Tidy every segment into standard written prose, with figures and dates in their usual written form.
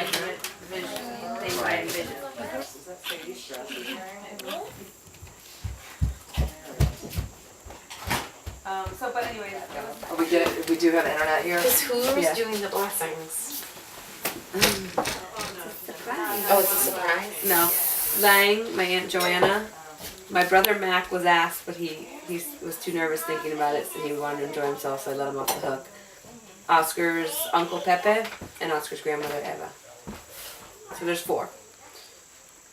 measurement thing by envision. So, but anyways, We do have internet here. Because who's Yeah. doing the blessings? surprise. Oh, it's a surprise? No. Lang, my Aunt Joanna. My brother Mac was asked, but he was too nervous thinking about it, so he wanted to enjoy himself, so I let him off the hook. Oscar's Uncle Pepe and Oscar's grandmother Eva. So there's 4.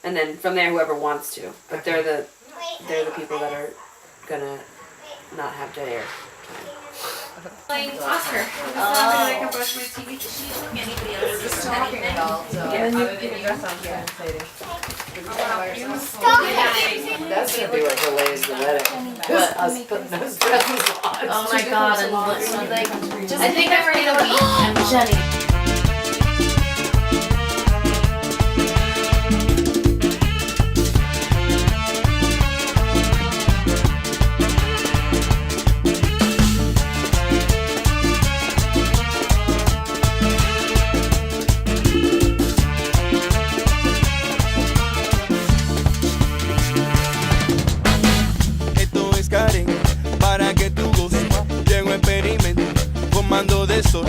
And then from there, whoever wants to. But they're the people that are gonna not have dead air. Playing Oscar. Oh. I can brush my teeth. She's doing anybody else. Just talking about. And then you keep your dress on, Sadie. That's gonna be what delays the wedding. But us putting those dresses on. Oh my god, and what, so like, I think I'm ready to week. I'm Jenny. Para que tú goces, llego experimento, comando de sol,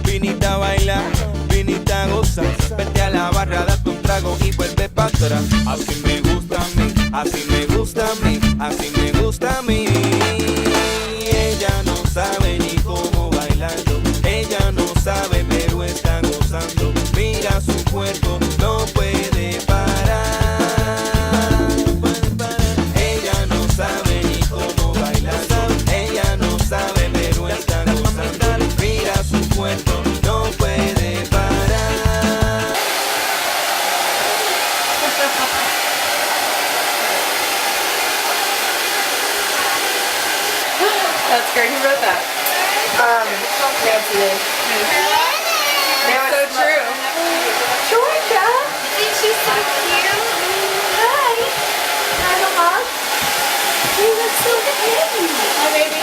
vinita a bailar, vinita a gozar, vete a la barra, date un trago y vuelve para atrás. Así me gusta a mí, así me gusta a mí, así me gusta a mí. Ella no sabe ni cómo bailando, ella no sabe pero está gozando. Mira su cuerpo, no puede parar. Ella no sabe ni cómo bailar, ella no sabe pero está gozando. Mira su cuerpo, no puede parar. That's great. Who wrote that? Nancy did. So true. Georgia! Isn't she so cute? Hi! Hi, Mama. You look so pretty. Hi, baby.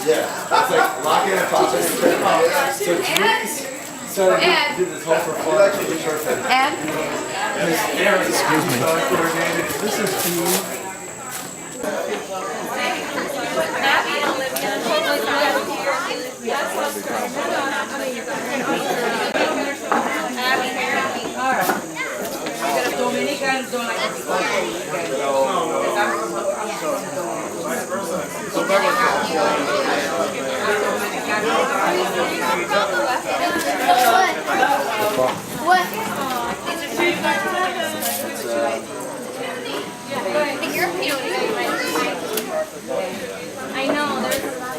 Yeah, it's like lock in and pop it. So we did this whole for fun. Excuse me. This is to you. Dominicans don't like to What? You're cute. I know, there's a lot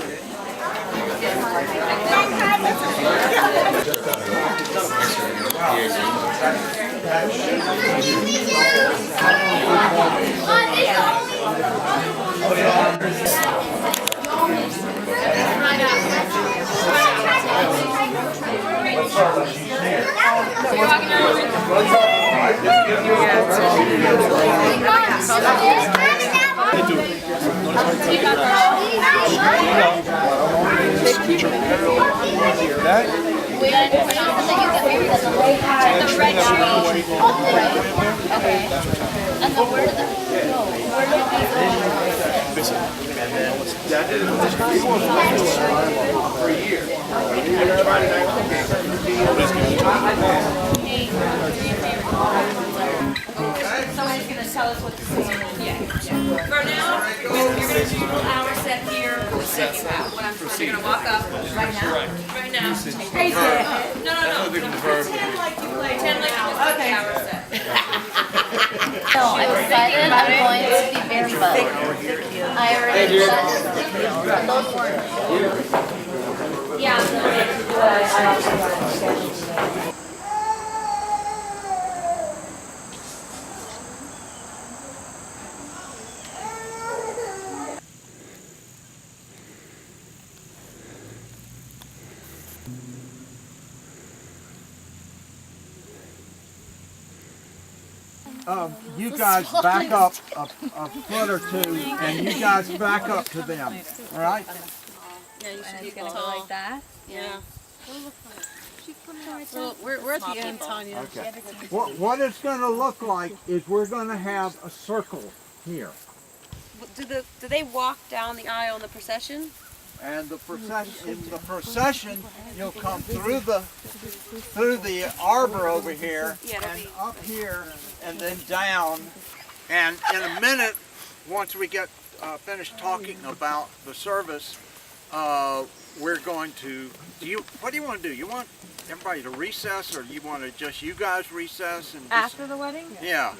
And the word of the Somebody's gonna tell us what this is. Yeah. For now, you're gonna do an hour set here. Set you out. What I'm you're gonna walk up right now. Right now. Hey, no. Pretend like you play. Pretend like you just did the hour set. No, I'm excited. I'm going to be very but I already said thick heels. And those weren't. Yeah. You guys back up a foot or two, and you guys back up to them, all right? Yeah, you should keep it like that. Yeah. Well, we're at the end, Tanya. Okay. What it's going to look like is we're going to have a circle here. Do they walk down the aisle in the procession? And the procession, you'll come through the arbor over here, and up here, and then down. And in a minute, once we get finished talking about the service, we're going to. What do you want to do? You want everybody to recess, or you want to just you guys recess and After the wedding? Yeah.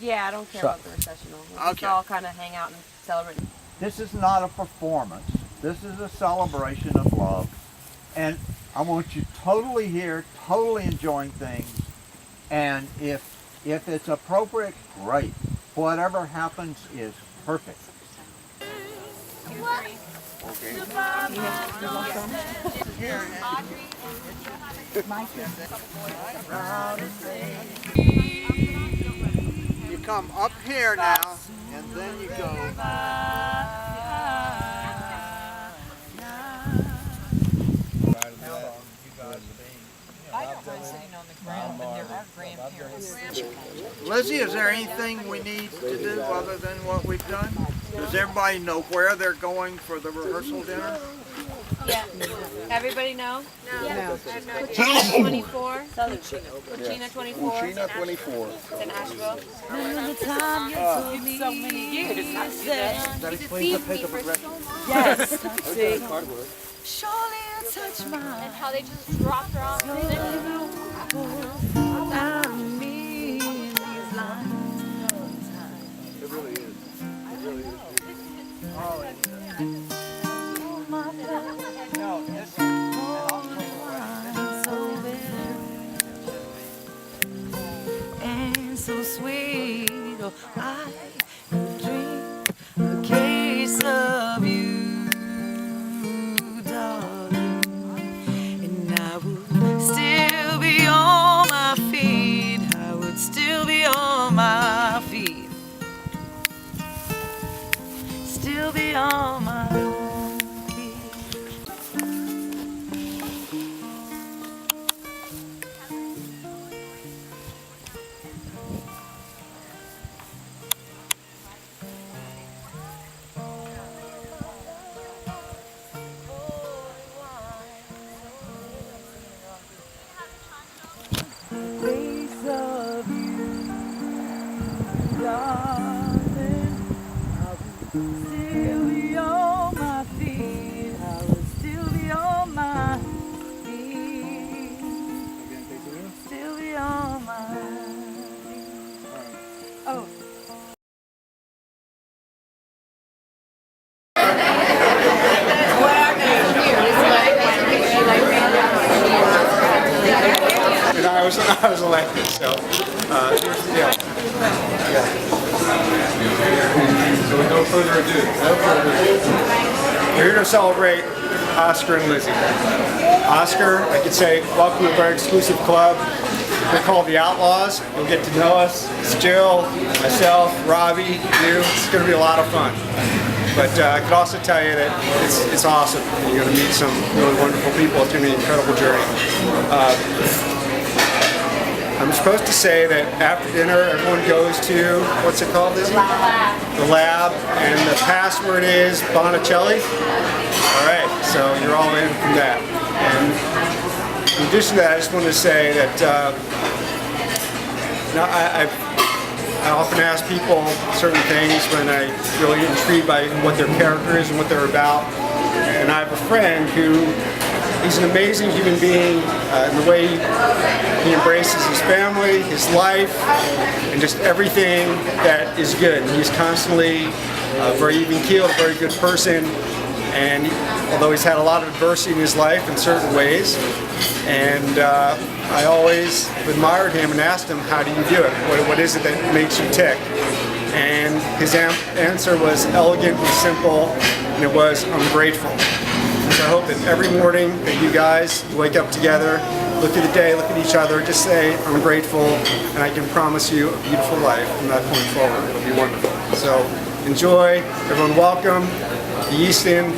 Yeah, I don't care about the recessional. We'll just all kind of hang out and celebrate. This is not a performance. This is a celebration of love. And I want you totally here, totally enjoying things. And if it's appropriate, great. Whatever happens is perfect. Okay. You come up here now, and then you go. Lizzie, is there anything we need to do other than what we've done? Does everybody know where they're going for the rehearsal dinner? Yeah. Everybody know? No. China 24. China 24. China 24. It's in Asheville. So many years. That explains the pickup address. Yes. Surely you touch mine. And how they just dropped her off. It really is. It really is. No, this and so sweet, oh, I could drink a case of you, darling, and I would still be on my feet. I would still be on my feet, still be on my feet. I was elected, so here's the deal. So with no further ado, we're here to celebrate Oscar and Lizzie. Oscar, I could say, welcome to a very exclusive club. We're called the Outlaws. You'll get to know us. It's Jill, myself, Robbie, you. It's going to be a lot of fun. But I could also tell you that it's awesome. You're going to meet some really wonderful people. It's going to be an incredible journey. I'm supposed to say that after dinner, everyone goes to, what's it called, Lizzie? The lab, and the password is Bonicelli. All right, so you're all in from that. And in addition to that, I just wanted to say that I often ask people certain things when I really get intrigued by what their character is and what they're about. And I have a friend who He's an amazing human being in the way he embraces his family, his life, and just everything that is good. He's constantly very even-keeled, very good person, and although he's had a lot of adversity in his life in certain ways, and I always admired him and asked him, how do you do it? What is it that makes you tick? And his answer was elegant and simple, and it was, I'm grateful. So I hope that every morning that you guys wake up together, look at the day, look at each other, just say, I'm grateful, and I can promise you a beautiful life from that point forward. It'll be wonderful. So enjoy, everyone welcome. The Easton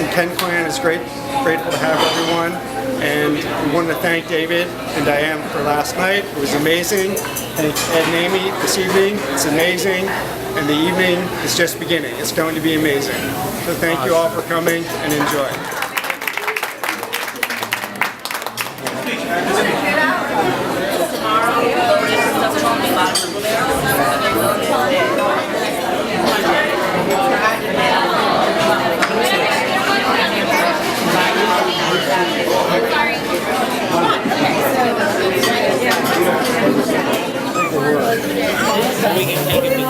Ken Clan is grateful to have everyone. And we wanted to thank David and Diane for last night. It was amazing. Thank Ed and Amy this evening. It's amazing. And the evening is just beginning. It's going to be amazing. So thank you all for coming and enjoy. We can take it to go.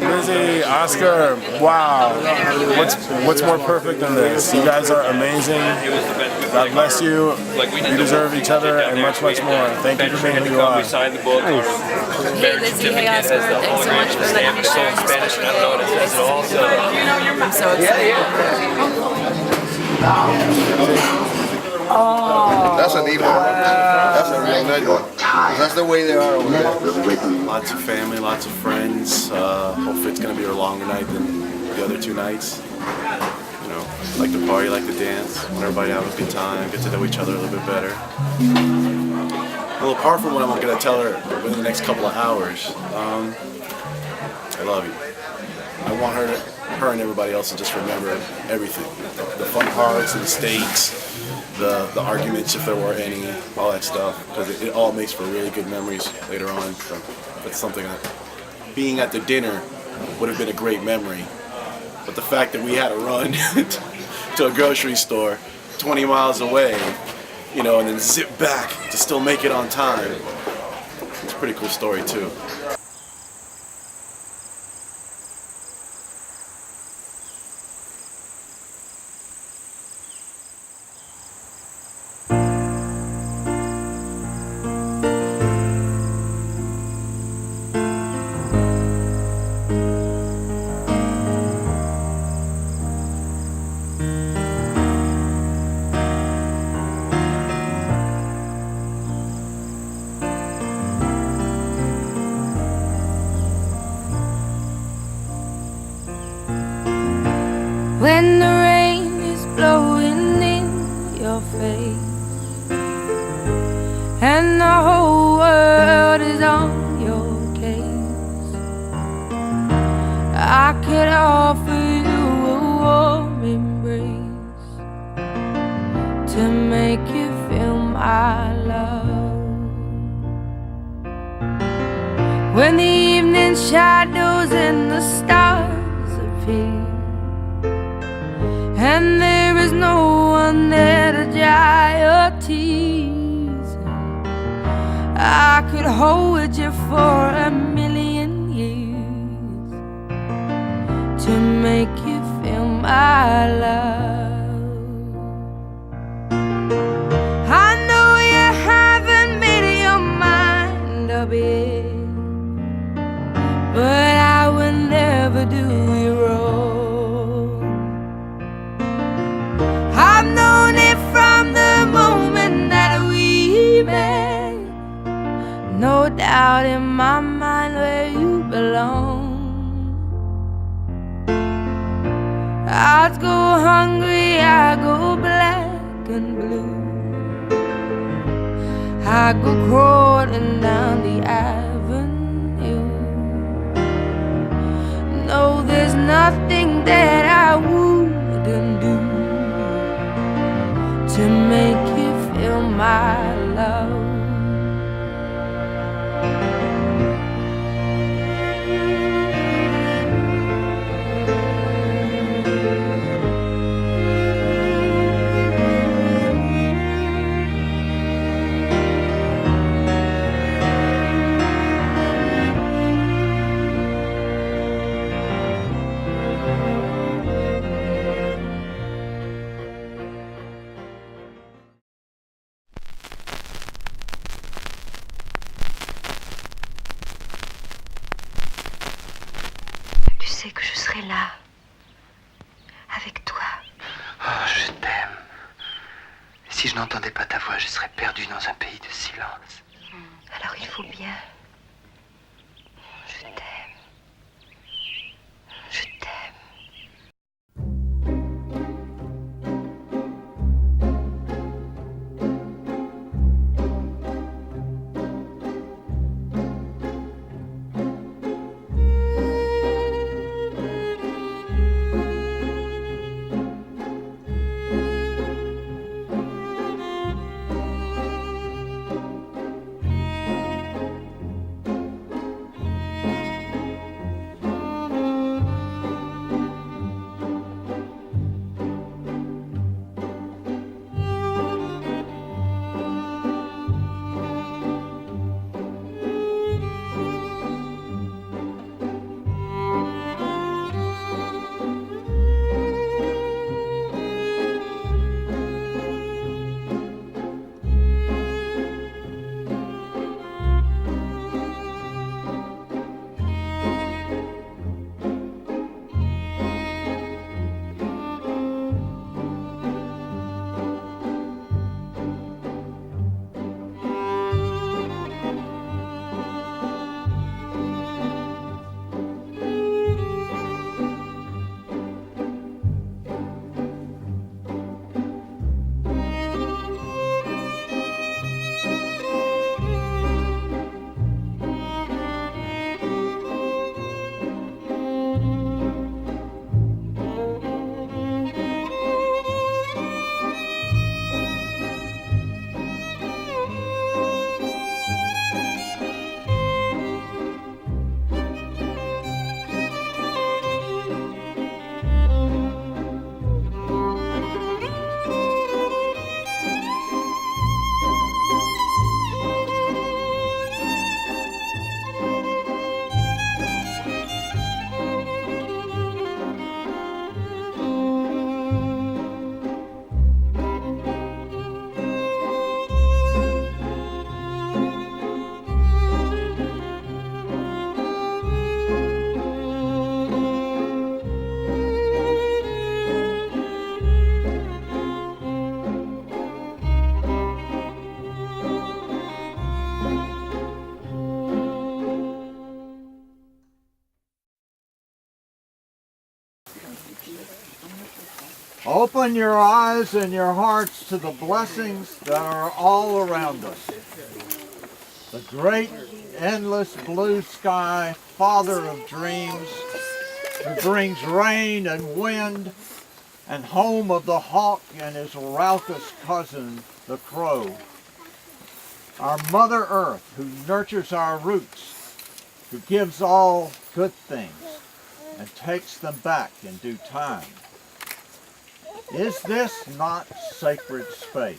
Lizzie, Oscar, wow. What's more perfect than this? You guys are amazing. God bless you. You deserve each other and much, much more. Thank you for being who you are. Hey Lizzie, hey Oscar, thanks so much for letting me share your special day. I'm so excited. Oh, that's a neat one. That's a real good one. That's the way they are over there. Lots of family, lots of friends. Hopefully it's going to be a longer night than the other two nights. know, like to party, like to dance, want everybody to have a good time, get to know each other a little bit better. Well, apart from what I'm going to tell her within the next couple of hours, I love you. I want her and everybody else to just remember everything. The fun parts, the mistakes, the arguments if there were any, all that stuff, because it all makes for really good memories later on. So that's something that, being at the dinner would have been a great memory. But the fact that we had to run to a grocery store 20 miles away, you know, and then zip back to still make it on time, it's a pretty cool story too. When the rain is blowing in your face and the whole world is on your case, I could offer you a warm embrace to make you feel my love. When the evening shadows and the stars appear and there is no one there to dry your tears, I could hold you for a million years to make you feel my love. I know you haven't made your mind up yet, but I will never do you wrong. I've known it from the moment that we met, no doubt in my mind where you belong. I'd go hungry, I go black and blue, I go crawling down the avenue. No, there's nothing that I wouldn't do to make you feel my love. Tu sais que je serai là, avec toi. Oh, je t'aime. Si je n'entendais pas ta voix, je serais perdu dans un pays de silence. Alors il faut bien. Je t'aime. Je t'aime. Open your eyes and your hearts to the blessings that are all around us. The great, endless blue sky, father of dreams, who brings rain and wind, and home of the hawk and his raucous cousin, the crow. Our Mother Earth, who nurtures our roots, who gives all good things and takes them back in due time. Is this not sacred space?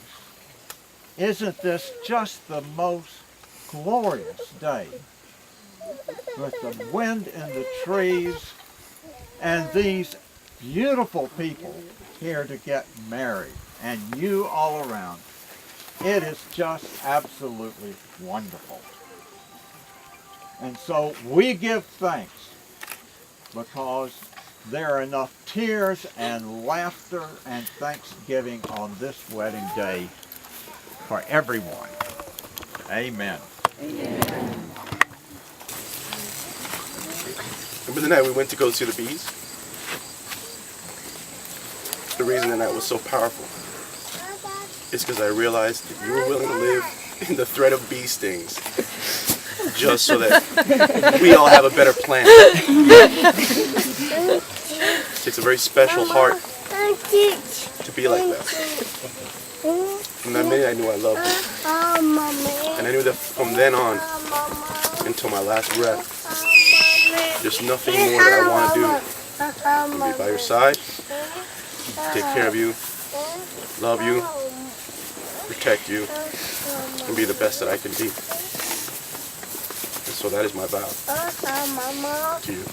Isn't this just the most glorious day? With the wind in the trees and these beautiful people here to get married and you all around. It is just absolutely wonderful. And so we give thanks because there are enough tears and laughter and thanksgiving on this wedding day for everyone. Amen. Amen. Remember the night we went to go see the bees? The reason that night was so powerful is because I realized that you were willing to live in the threat of bee stings just so that we all have a better plan. It takes a very special heart to be like that. From that minute I knew I loved you. And I knew that from then on until my last breath, there's nothing more that I want to do than be by your side, take care of you, love you, protect you, and be the best that I can be. And so that is my vow to you.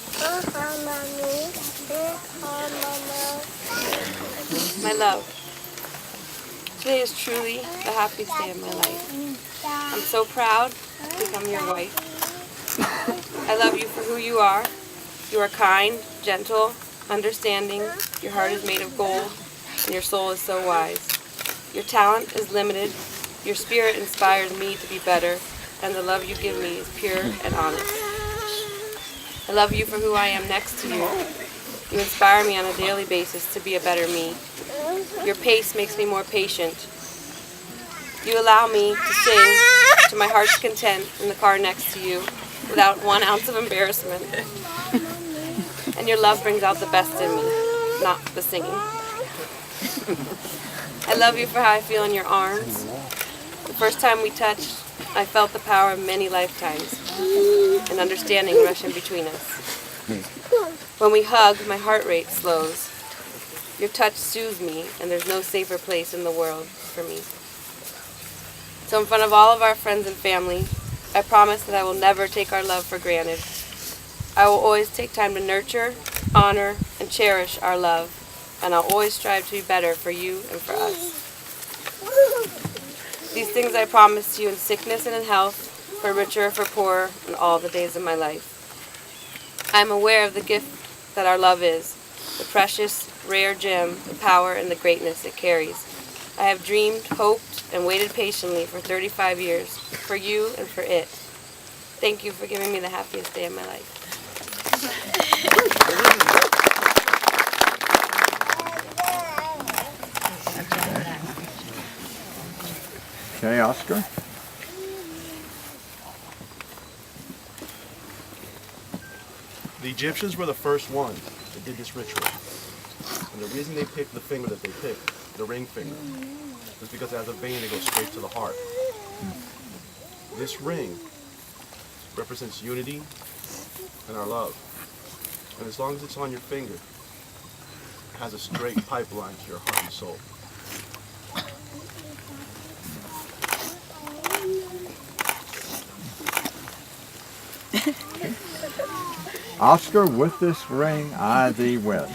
My love, today is truly the happiest day of my life. I'm so proud to become your wife. I love you for who you are. You are kind, gentle, understanding. Your heart is made of gold, and your soul is so wise. Your talent is limited. Your spirit inspires me to be better, and the love you give me is pure and honest. I love you for who I am next to you. You inspire me on a daily basis to be a better me. Your pace makes me more patient. You allow me to sing to my heart's content in the car next to you without 1 ounce of embarrassment. And your love brings out the best in me, not the singing. I love you for how I feel in your arms. The first time we touched, I felt the power of many lifetimes, and understanding rush in between us. When we hug, my heart rate slows. Your touch soothes me, and there's no safer place in the world for me. So in front of all of our friends and family, I promise that I will never take our love for granted. I will always take time to nurture, honor, and cherish our love, and I'll always strive to be better for you and for us. These things I promise to you in sickness and in health, for richer or for poorer, in all the days of my life. I am aware of the gift that our love is, the precious, rare gem, the power and the greatness it carries. I have dreamed, hoped, and waited patiently for 35 years, for you and for it. Thank you for giving me the happiest day of my life. Okay, Oscar. The Egyptians were the first ones that did this ritual. And the reason they picked the finger that they picked, the ring finger, is because it has a vein that goes straight to the heart. This ring represents unity and our love. And as long as it's on your finger, it has a straight pipeline to your heart and soul. Oscar, with this ring, I thee wed.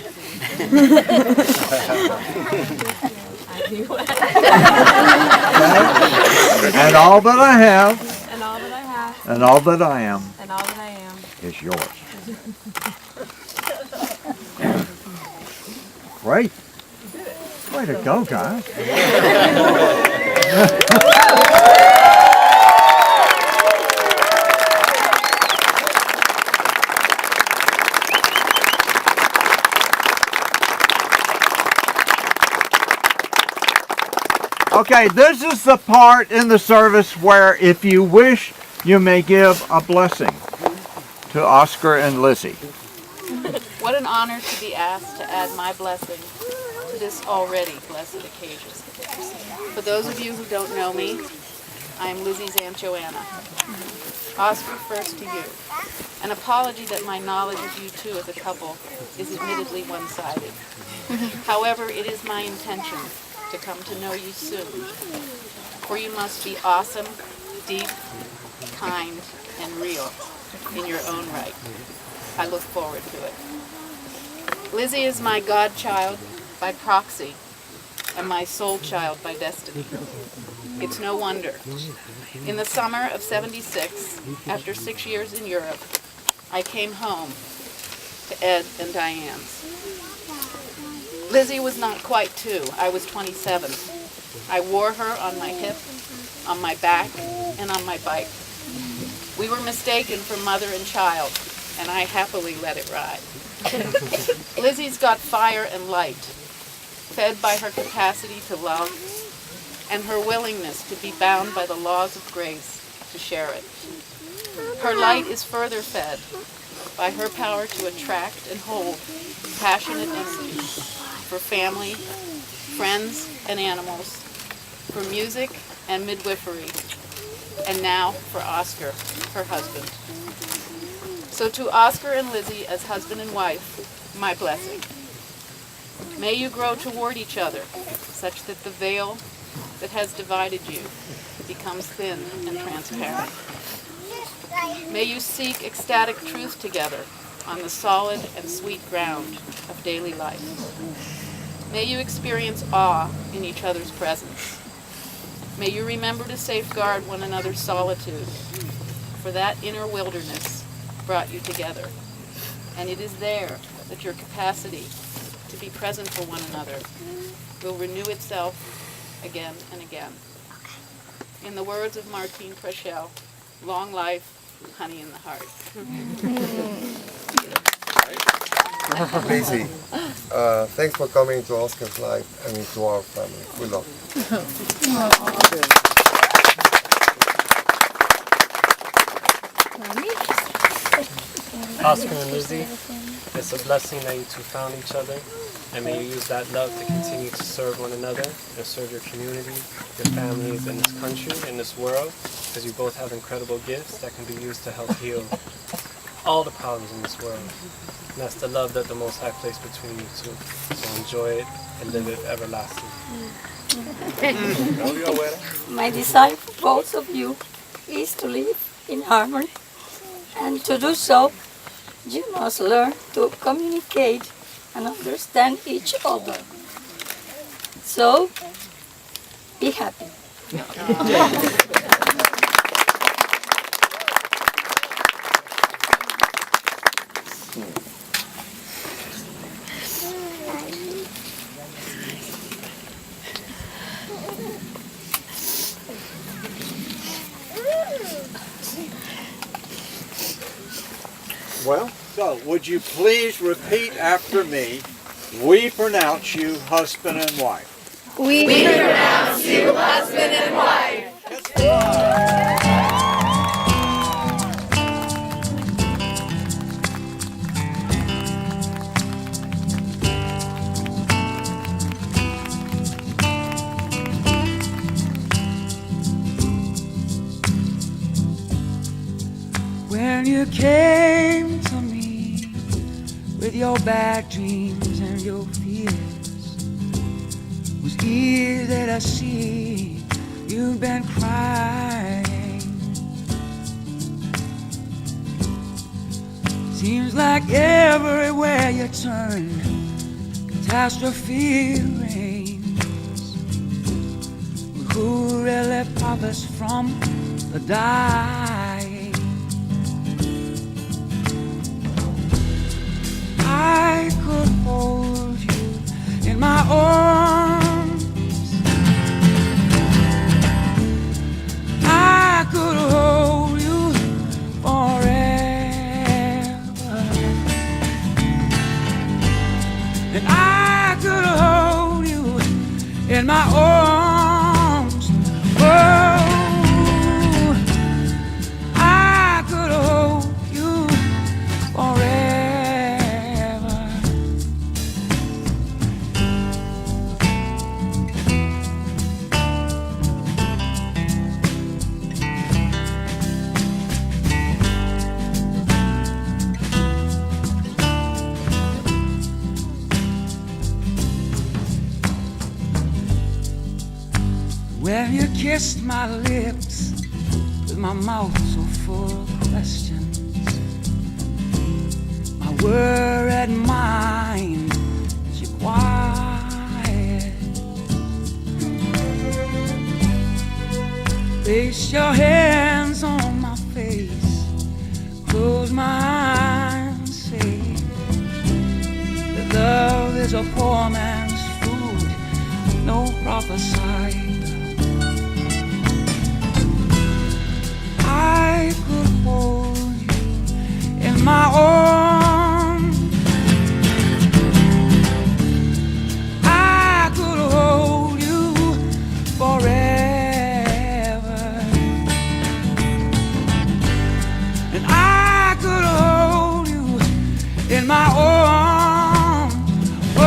And all that I have, And all that I have, and all that I am, and all that I am, is yours. Great. Way to go, guys. Okay, this is the part in the service where, if you wish, you may give a blessing to Oscar and Lizzie. What an honor to be asked to add my blessing to this already blessed occasion. For those of you who don't know me, I am Lizzie's Aunt Joanna. Oscar, first to you. An apology that my knowledge of you two as a couple is admittedly one-sided. However, it is my intention to come to know you soon, for you must be awesome, deep, kind, and real in your own right. I look forward to it. Lizzie is my godchild by proxy and my soul child by destiny. It's no wonder. In the summer of '76, after 6 years in Europe, I came home to Ed and Diane's. Lizzie was not quite 2. I was 27. I wore her on my hip, on my back, and on my bike. We were mistaken for mother and child, and I happily let it ride. Lizzie's got fire and light, fed by her capacity to love and her willingness to be bound by the laws of grace to share it. Her light is further fed by her power to attract and hold passionate energy for family, friends, and animals, for music and midwifery, and now for Oscar, her husband. So to Oscar and Lizzie as husband and wife, my blessing. May you grow toward each other such that the veil that has divided you becomes thin and transparent. May you seek ecstatic truth together on the solid and sweet ground of daily life. May you experience awe in each other's presence. May you remember to safeguard one another's solitude, for that inner wilderness brought you together. And it is there that your capacity to be present for one another will renew itself again and again. In the words of Martine Prechel, long life, honey in the heart. Lizzie, thanks for coming to Oscar's life and to our family. We love you. Oscar and Lizzie, it's a blessing that you two found each other, and may you use that love to continue to serve one another and serve your community, your families, in this country, in this world, because you both have incredible gifts that can be used to help heal all the problems in this world. And that's the love that the Most High placed between you two. So enjoy it and live it everlasting. My desire for both of you is to live in harmony. And to do so, you must learn to communicate and understand each other. So, be happy. Well, so would you please repeat after me? We pronounce you husband and wife. We pronounce you husband and wife. When you came to me with your bad dreams and your fears, it was easy to see you've been crying. Seems like everywhere you turn, catastrophe reigns. But who really profits from the dying? I could hold you in my arms. I could hold you forever. And I could hold you in my arms. kissed my lips with my mouth so full of questions. My worried mind is you quiet. Place your hands on my face, close my eyes and say that love is a poor man's food, no prophesy. I could hold you in my arms. I could hold you forever. And I could hold you in my arms. Oh,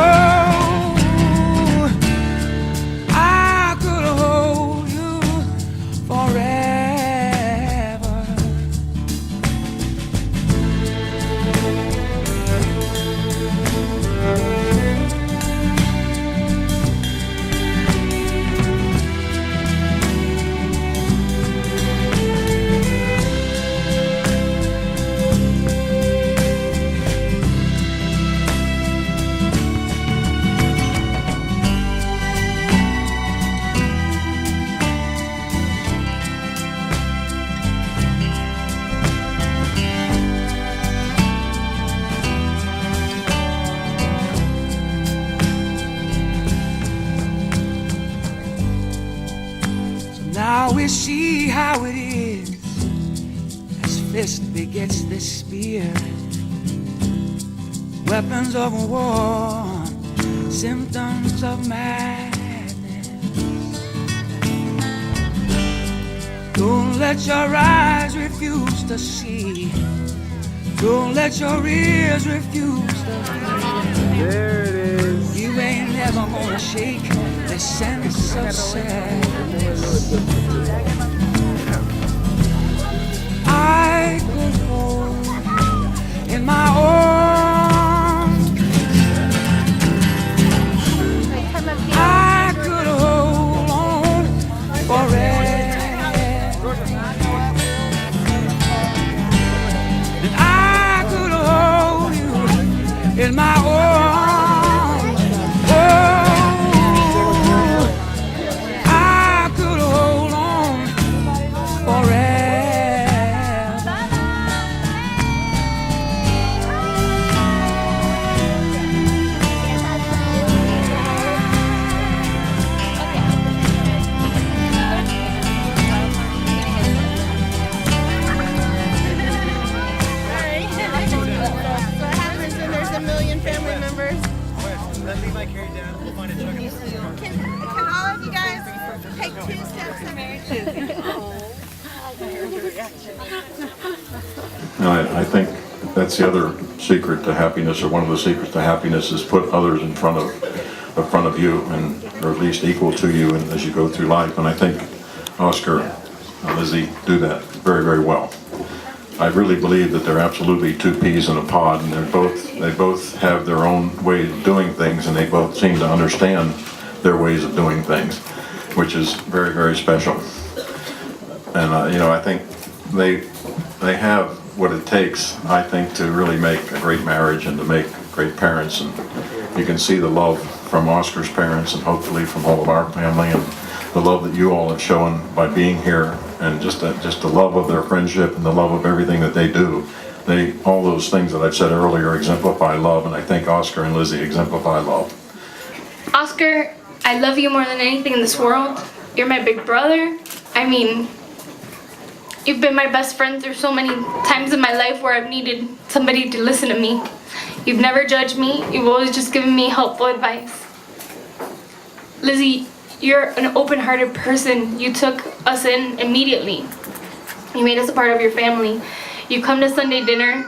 I could hold you forever. Now we see how it is as fist begets this spear. Weapons of war, symptoms of madness. Don't let your eyes refuse to see. Don't let your ears refuse to hear. There it is. You ain't never gonna shake the sense of sadness. I could hold you in my arms. I could hold on forever. And I could hold you in my arms. Oh, I could hold on forever. Can all of you guys take 2 steps in I think that's the other secret to happiness, or one of the secrets to happiness, is put others in front of you, and or at least equal to you, and as you go through life. And I think Oscar and Lizzie do that very, very well. I really believe that they're absolutely 2 peas in a pod, and they both have their own way of doing things, and they both seem to understand their ways of doing things, which is very, very special. And I think they have what it takes, I think, to really make a great marriage and to make great parents. And you can see the love from Oscar's parents, and hopefully from all of our family, and the love that you all have shown by being here, and just the love of their friendship and the love of everything that they do. All those things that I've said earlier exemplify love, and I think Oscar and Lizzie exemplify love. Oscar, I love you more than anything in this world. You're my big brother. I mean, you've been my best friend through so many times in my life where I've needed somebody to listen to me. You've never judged me. You've always just given me helpful advice. Lizzie, you're an open-hearted person. You took us in immediately. You made us a part of your family. You come to Sunday dinner.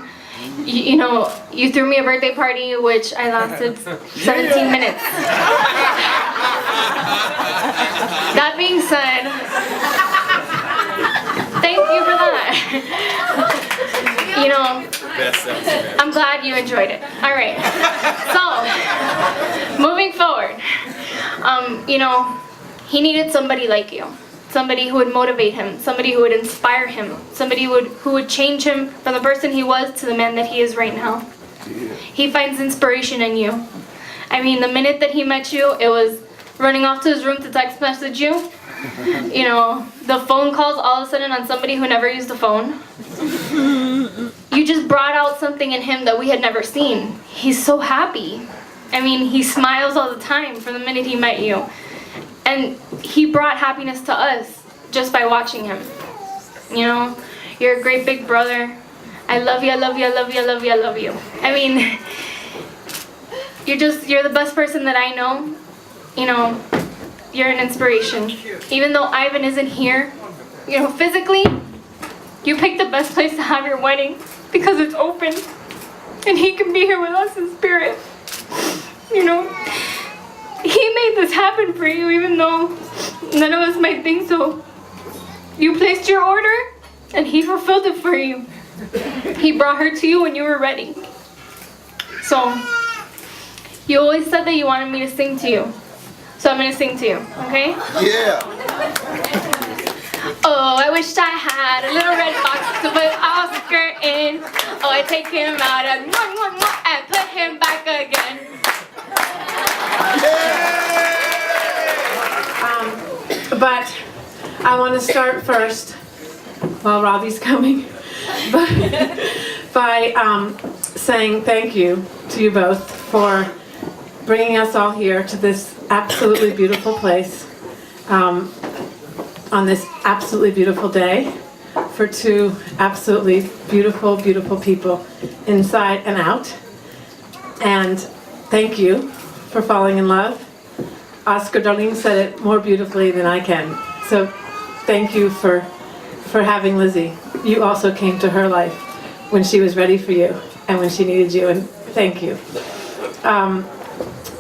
You threw me a birthday party, which I lasted 17 minutes. That being said, thank you for that. I'm glad you enjoyed it. All right. So, moving forward, he needed somebody like you. somebody who would motivate him, somebody who would inspire him, somebody who would change him from the person he was to the man that he is right now. He finds inspiration in you. I mean, the minute that he met you, it was running off to his room to text message you. You know, the phone calls all of a sudden on somebody who never used a phone. You just brought out something in him that we had never seen. He's so happy. I mean, he smiles all the time from the minute he met you. And he brought happiness to us just by watching him. You know, you're a great big brother. I love you, I love you, I love you, I love you, I love you. I mean, you're the best person that I know. You know, you're an inspiration. Even though Ivan isn't here, you know, physically, you picked the best place to have your wedding because it's open. And he can be here with us in spirit. You know, he made this happen for you even though none of us might think so. You placed your order and he fulfilled it for you. He brought her to you when you were ready. So, you always said that you wanted me to sing to you. So I'm going to sing to you, okay? Yeah. Oh, I wish I had a little red box to put Oscar in. Oh, I take him out and put him back again. But I want to start first, while Robbie's coming, by saying thank you to you both for bringing us all here to this absolutely beautiful place on this absolutely beautiful day for two absolutely beautiful, beautiful people inside and out. And thank you for falling in love. Oscar Darlene said it more beautifully than I can. So thank you for having Lizzie. You also came to her life when she was ready for you and when she needed you, and thank you.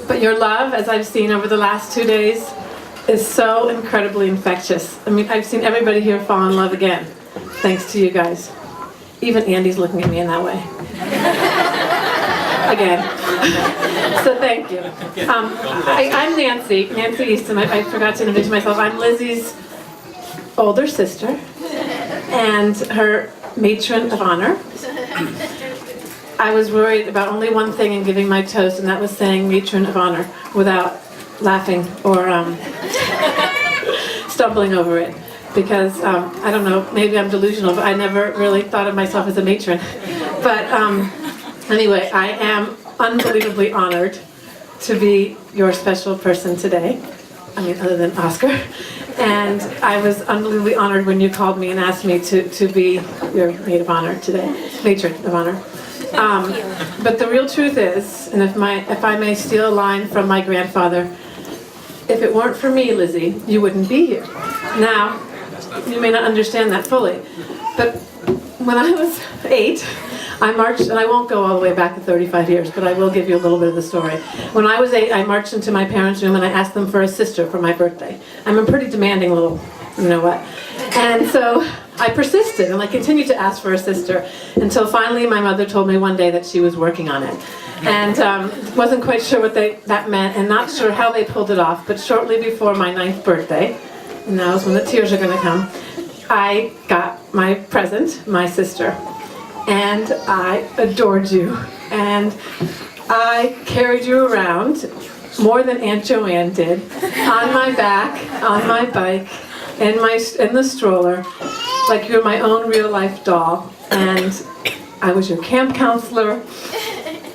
But your love, as I've seen over the last 2 days, is so incredibly infectious. I mean, I've seen everybody here fall in love again, thanks to you guys. Even Andy's looking at me in that way. Again. So thank you. I'm Nancy Easton. I forgot to introduce myself. I'm Lizzie's older sister and her matron of honor. I was worried about only one thing in giving my toast, and that was saying matron of honor without laughing or stumbling over it. Because, I don't know, maybe I'm delusional, but I never really thought of myself as a matron. But anyway, I am unbelievably honored to be your special person today. I mean, other than Oscar. And I was unbelievably honored when you called me and asked me to be your maid of honor today, matron of honor. But the real truth is, and if I may steal a line from my grandfather, if it weren't for me, Lizzie, you wouldn't be here. Now, you may not understand that fully, but when I was 8, I marched, and I won't go all the way back to 35 years, but I will give you a little bit of the story. When I was 8, I marched into my parents' room and I asked them for a sister for my birthday. I'm a pretty demanding little, you know what. And so I persisted and I continued to ask for a sister until finally my mother told me one day that she was working on it. And wasn't quite sure what that meant and not sure how they pulled it off, but shortly before my 9th birthday, and that was when the tears are going to come, I got my present, my sister. And I adored you, and I carried you around more than Aunt Joanne did, on my back, on my bike, in the stroller, like you were my own real life doll. And I was your camp counselor,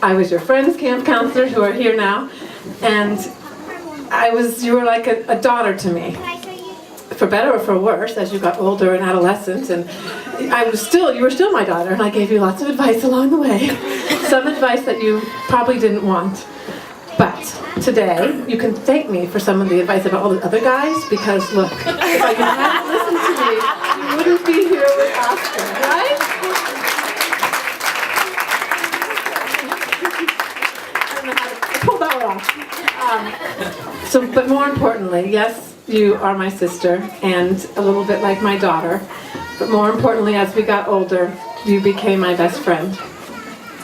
I was your friend's camp counselor who are here now, and you were like a daughter to me. For better or for worse, as you got older and adolescent, and you were still my daughter, and I gave you lots of advice along the way. Some advice that you probably didn't want. But today, you can thank me for some of the advice about all the other guys, because look, if you hadn't listened to me, you wouldn't be here with Oscar, right? I don't know how to pull that one off. But more importantly, yes, you are my sister and a little bit like my daughter. But more importantly, as we got older, you became my best friend.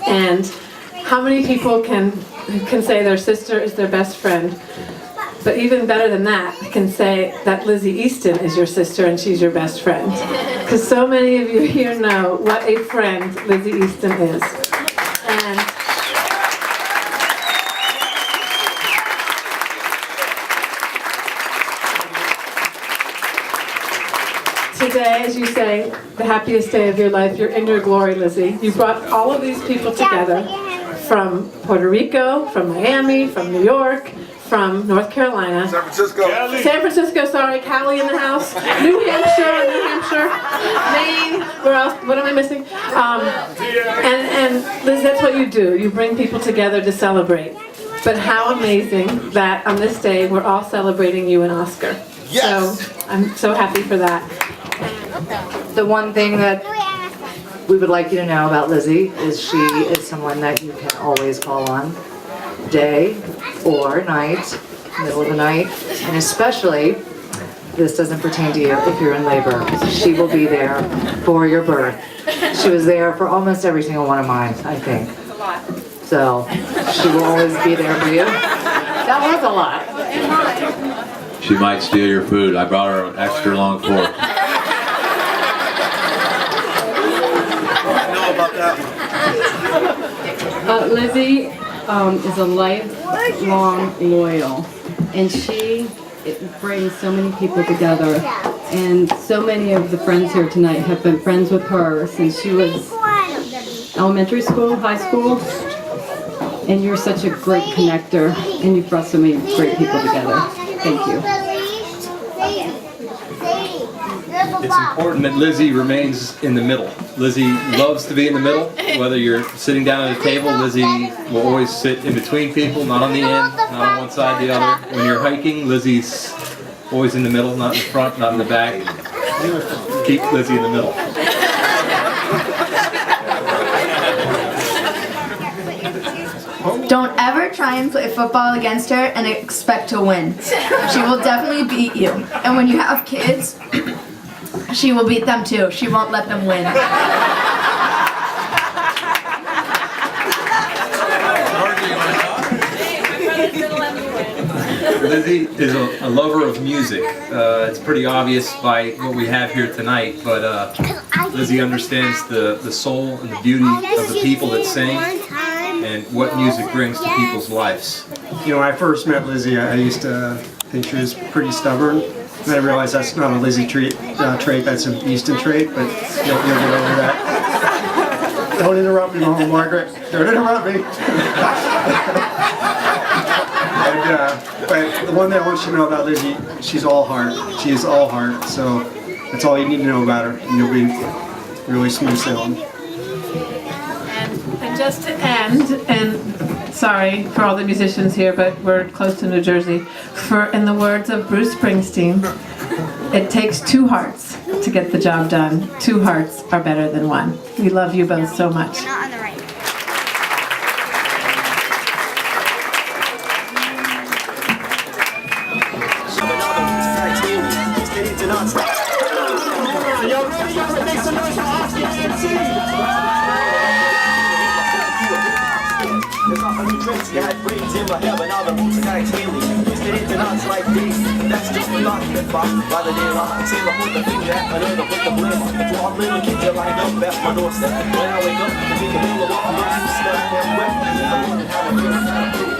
And how many people can say their sister is their best friend? But even better than that, I can say that Lizzie Easton is your sister and she's your best friend. Because so many of you here know what a friend Lizzie Easton is. And today, as you say, the happiest day of your life, you're in your glory, Lizzie. You brought all of these people together from Puerto Rico, from Miami, from New York, from North Carolina. San Francisco, sorry, Cali in the house. New Hampshire, Maine, where else? What am I missing? And Liz, that's what you do. You bring people together to celebrate. But how amazing that on this day we're all celebrating you and Oscar. Yes. So I'm so happy for that. The one thing that we would like you to know about Lizzie is she is someone that you can always call on, day or night, middle of the night, and especially, this doesn't pertain to you if you're in labor, she will be there for your birth. She was there for almost every single one of mine, I think. So, she will always be there for you. That was a lot. She might steal your food. I brought her an extra long fork. Lizzie is a lifelong loyal, and she brings so many people together, and so many of the friends here tonight have been friends with her since she was elementary school, high school, and you're such a great connector, and you've brought so many great people together. Thank you. It's important that Lizzie remains in the middle. Lizzie loves to be in the middle. Whether you're sitting down at a table, Lizzie will always sit in between people, not on the end, not on one side or the other. When you're hiking, Lizzie's always in the middle, not in the front, not in the back. Keep Lizzie in the middle. Don't ever try and play football against her and expect to win. She will definitely beat you. And when you have kids, she will beat them too. She won't let them win. Lizzie is a lover of music. It's pretty obvious by what we have here tonight, but Lizzie understands the soul and the beauty of the people that sing and what music brings to people's lives. You know, when I first met Lizzie, I used to think she was pretty stubborn. And I realized that's not a Lizzie trait, that's an Easton trait, but you'll get over that. Don't interrupt me, Mama Margaret. Don't interrupt me. But the one thing I want you to know about Lizzie, she's all heart. She is all heart, so that's all you need to know about her. And you'll be really smooth sailing. And just to end, and sorry for all the musicians here, but we're close to New Jersey. In the words of Bruce Springsteen, it takes two hearts to get the job done. Two hearts are better than one. We love you both so much. Got brains in my head, but all the roots I got tailing. Twisted into knots like this. That's just a lot that box. Rather than I say I put the finger at another, put the blame on. For all little kids that line up at my doorstep. When I wake up, I think a little walk from those who stuck and wet. I wonder how I feel kind of cool.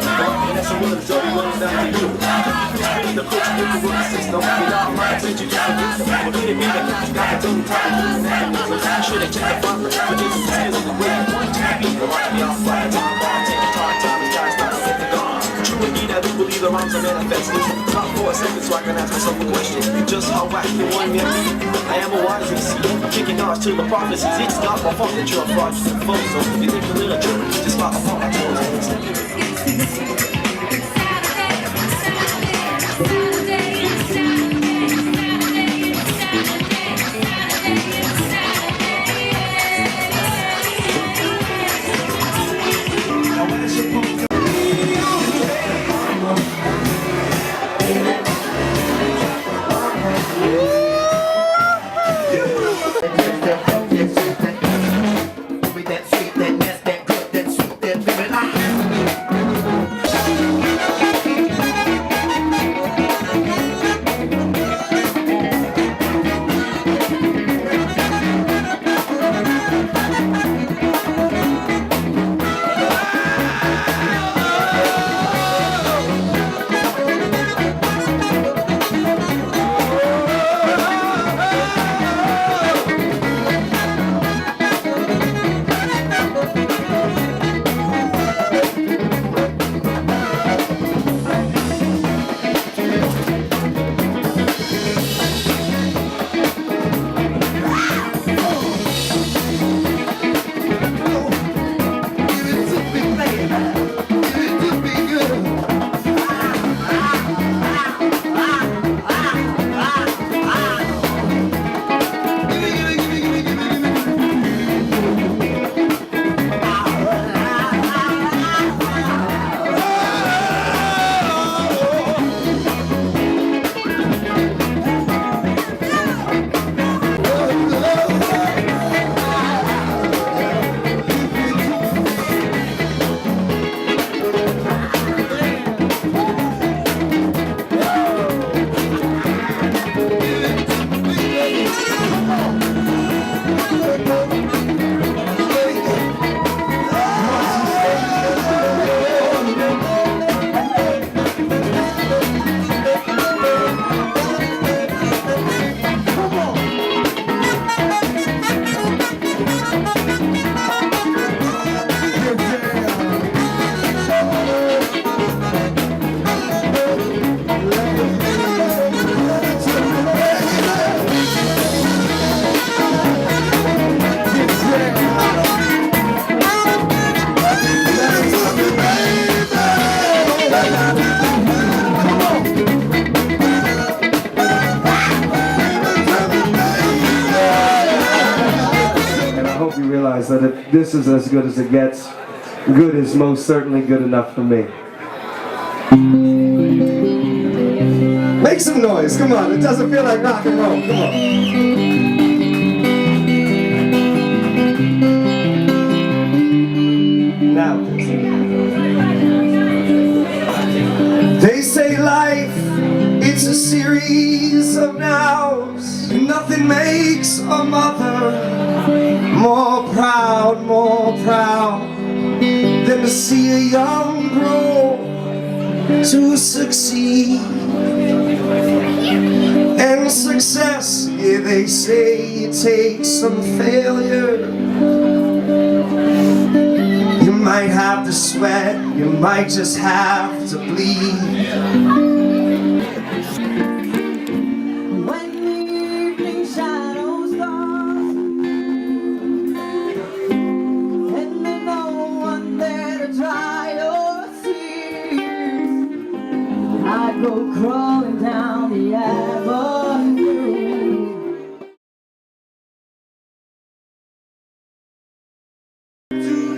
And that's a word of joy, what is that to do? It's really the coach with the work system. Without my attention, just a wisdom. But could it be the class got the total time to do that? I should have checked the front, but this is the skills of the way you want to be. Watch me off by the time, I take the time. True indeed, I do believe the rhymes are manifesting. Stop for a second so I can ask myself a question. Just how whack the one man be? I am a wise MC. I'm kicking knowledge to the prophecies. It's not my fault that you're a fraudulent foe. So if you think a little jerk, just fall apart. I told you. realize that if this is as good as it gets, good is most certainly good enough for me. Make some noise, come on, it doesn't feel like rock and roll, come on. Now, they say life, it's a series of nows, and nothing makes a mother more proud than to see a young grow to succeed. And success, yeah, they say it takes some failure. You might have to sweat, you might just have to bleed. When the evening shadows fall and there's no one there to dry your tears, I go crawling down the avenue. To